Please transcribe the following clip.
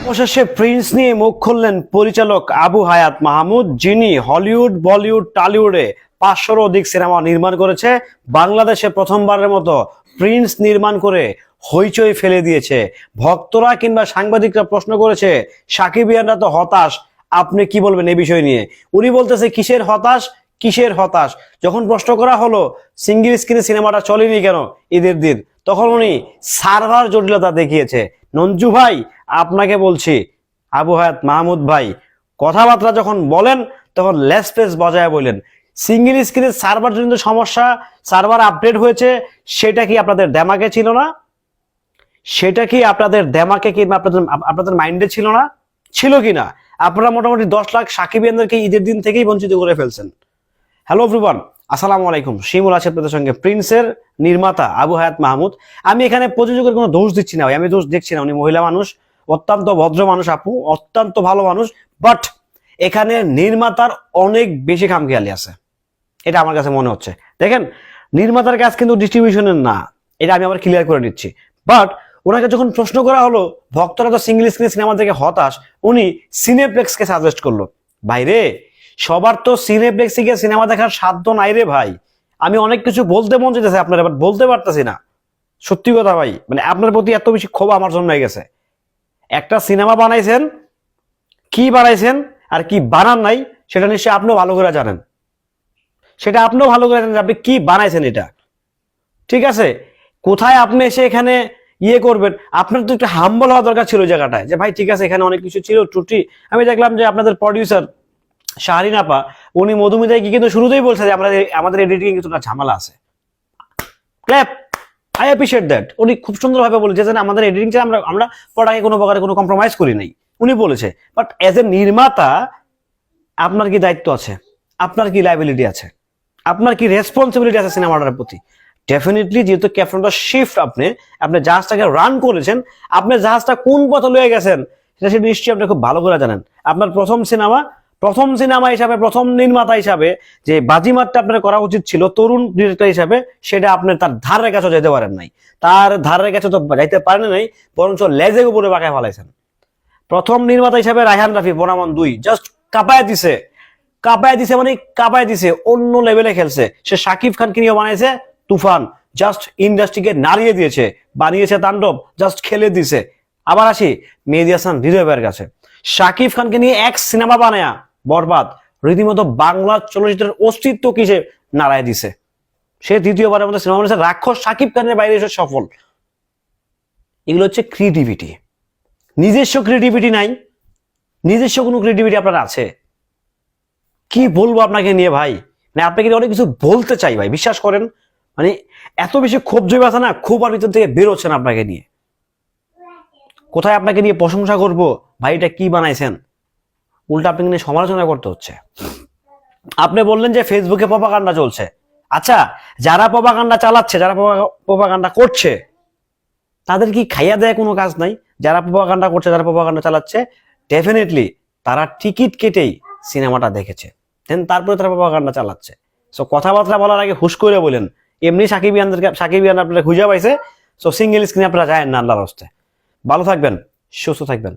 অবশেষে প্রিন্স নিয়ে মুখ খুললেন পরিচালক আবু হায়াত মাহমুদ, যিনি হলিউড, বলিউড, টলিউডে 500-র অধিক সিনেমা নির্মাণ করেছে। বাংলাদেশে প্রথমবারের মতো প্রিন্স নির্মাণ করে হইচই ফেলে দিয়েছে। ভক্তরা কিংবা সাংবাদিকরা প্রশ্ন করেছে, সাকিবিয়ানরা তো হতাশ, আপনি কি বলবেন এই বিষয় নিয়ে? উনি বলতেছে কিসের হতাশ, কিসের হতাশ। যখন প্রশ্ন করা হলো সিঙ্গেল স্ক্রিনে সিনেমাটা চলেনি কেন ঈদের দিন, তখন উনি সার্ভার জটিলতা দেখিয়েছে। নঞ্জু ভাই আপনাকে বলছি, আবু হায়াত মাহমুদ ভাই, কথাবার্তা যখন বলেন তখন লেস পেস বজায় বলেন। সিঙ্গেল স্ক্রিনের সার্ভার জনিত সমস্যা, সার্ভার আপডেট হয়েছে, সেটা কি আপনাদের দেমাকে ছিল না? সেটা কি আপনাদের দেমাকে কিংবা আপনাদের মাইন্ডে ছিল না? ছিল কিনা? আপনারা মোটামুটি 10 লাখ সাকিবিয়ানদেরকে ঈদের দিন থেকেই বঞ্চিত করে ফেলছেন। হ্যালো এভরিওয়ান, আসসালামু আলাইকুম। শিমুল আছে আপনাদের সঙ্গে। প্রিন্সের নির্মাতা আবু হায়াত মাহমুদ। আমি এখানে প্রযোজকের কোনো দোষ দিচ্ছি না ভাই, আমি দোষ দেখছি না। উনি মহিলা মানুষ, অত্যন্ত ভদ্র মানুষ, আপু অত্যন্ত ভালো মানুষ, বাট এখানে নির্মাতার অনেক বেশি খামখেয়ালি আছে, এটা আমার কাছে মনে হচ্ছে। দেখেন, নির্মাতার কাজ কিন্তু ডিস্ট্রিবিউশনের না, এটা আমি আবার ক্লিয়ার করে দিচ্ছি। বাট ওনাকে যখন প্রশ্ন করা হলো ভক্তরা তো সিঙ্গেল স্ক্রিন সিনেমা থেকে হতাশ, উনি সিনেপ্লেক্সকে সাজেস্ট করলো। ভাইরে, সবার তো সিনেপ্লেক্সে গিয়ে সিনেমা দেখার সাধ্য নাই রে ভাই। আমি অনেক কিছু বলতে মন যেতেছে আপনার, বাট বলতে পারতেছি না। সত্যি কথা ভাই, মানে আপনার প্রতি এত বেশি ক্ষোভ আমার জন্য হয়ে গেছে। একটা সিনেমা বানাইছেন, কি বানাইছেন আর কি বানান নাই সেটা নিশ্চয়ই আপনিও ভালো করে জানেন। সেটা আপনিও ভালো করে জানেন আপনি কি বানাইছেন এটা, ঠিক আছে? কোথায় আপনি এসে এখানে ইয়ে করবেন? আপনার তো একটু হাম্বল হওয়া দরকার ছিল জায়গাটায়, যে ভাই ঠিক আছে এখানে অনেক কিছু ছিল ত্রুটি। আমি দেখলাম যে আপনাদের প্রডিউসার শাহরিন আপা, উনি মধুমিতায় কি কিন্তু শুরুতেই বলছে যে আমাদের এডিটিং কিছুটা ঝামেলা আছে। Clap, I appreciate that. উনি খুব সুন্দরভাবে বলেছে যে আমাদের এডিটিং টা আমরা প্রোডাক্টে কোনো প্রকারে কোনো কম্প্রোমাইজ করি নাই, উনি বলেছে। বাট এজ এ নির্মাতা আপনার কি দায়িত্ব আছে? আপনার কি লাইবিলিটি আছে? আপনার কি রেসপন্সিবিলিটি আছে সিনেমাটার প্রতি? ডেফিনেটলি, যেহেতু ক্যাপ্টেনটা শিফট, আপনি জাহাজটাকে রান করেছেন, আপনি জাহাজটা কোন পথে লয়ে গেছেন সেটা নিশ্চয়ই আপনি খুব ভালো করে জানেন। আপনার প্রথম সিনেমা হিসাবে, প্রথম নির্মাতা হিসাবে যে বাজিমাতটা আপনার করা উচিত ছিল তরুণ ডিরেক্টর হিসাবে, সেটা আপনি তার ধারের কাছে যেতে পারেন নাই। তার ধারের কাছে তো যাইতে পারেন নাই, বরঞ্চ লেজের উপরে বাঁকায় ফেলাইছেন। প্রথম নির্মাতা হিসাবে রায়হান রাফি বনামন 2 জাস্ট কাঁপায় দিছে, মানে কাঁপায় দিছে, অন্য লেভেলে খেলছে। সে শাকিব খানকে নিয়ে বানাইছে তুফান, জাস্ট ইন্ডাস্ট্রিকে নাড়িয়ে দিয়েছে। বানিয়েছে তাণ্ডব, জাস্ট খেলে দিছে। আবার আসি মেহেদী হাসান হৃদয় ভাইয়ের কাছে, শাকিব খানকে নিয়ে এক সিনেমা বানায়া বরবাদ, রীতিমতো বাংলা চলচ্চিত্রের অস্তিত্ব কিসে নাড়ায় দিছে। সে দ্বিতীয়বারের মতো সিনেমা বানিয়েছে রাক্ষস, শাকিব খানের বাইরে এসে সফল। এগুলো হচ্ছে ক্রিয়েটিভিটি। নিজস্ব ক্রিয়েটিভিটি নাই, নিজস্ব কোনো ক্রিয়েটিভিটি আপনার আছে? কি বলবো আপনাকে নিয়ে ভাই, মানে আপনাকে অনেক কিছু বলতে চাই ভাই, বিশ্বাস করেন। মানে এত বেশি ক্ষোভ জমে আছে না, ক্ষোভ আর ভিতর থেকে বেরোচ্ছেন আপনাকে নিয়ে। কোথায় আপনাকে নিয়ে প্রশংসা করব ভাই, এটা কি বানাইছেন, উল্টা আপনাকে নিয়ে সমালোচনা করতে হচ্ছে। আপনি বললেন যে ফেসবুকে প্রপাগান্ডা চলছে। আচ্ছা, যারা প্রপাগান্ডা চালাচ্ছে, যারা প্রপাগান্ডা করছে, তাদের কি খাইয়া দেয় কোনো কাজ নাই? যারা প্রপাগান্ডা করছে, যারা প্রপাগান্ডা চালাচ্ছে, ডেফিনেটলি তারা টিকিট কেটেই সিনেমাটা দেখেছে, দেন তারপরে তারা প্রপাগান্ডা চালাচ্ছে। সো কথাবার্তা বলার আগে হুশ করে বলেন। এমনি সাকিবিয়ান আপনারা খুঁজে পাইছে। সো সিঙ্গেল স্ক্রিনে আপনারা যায় না, আল্লাহর হস্তে। ভালো থাকবেন, সুস্থ থাকবেন।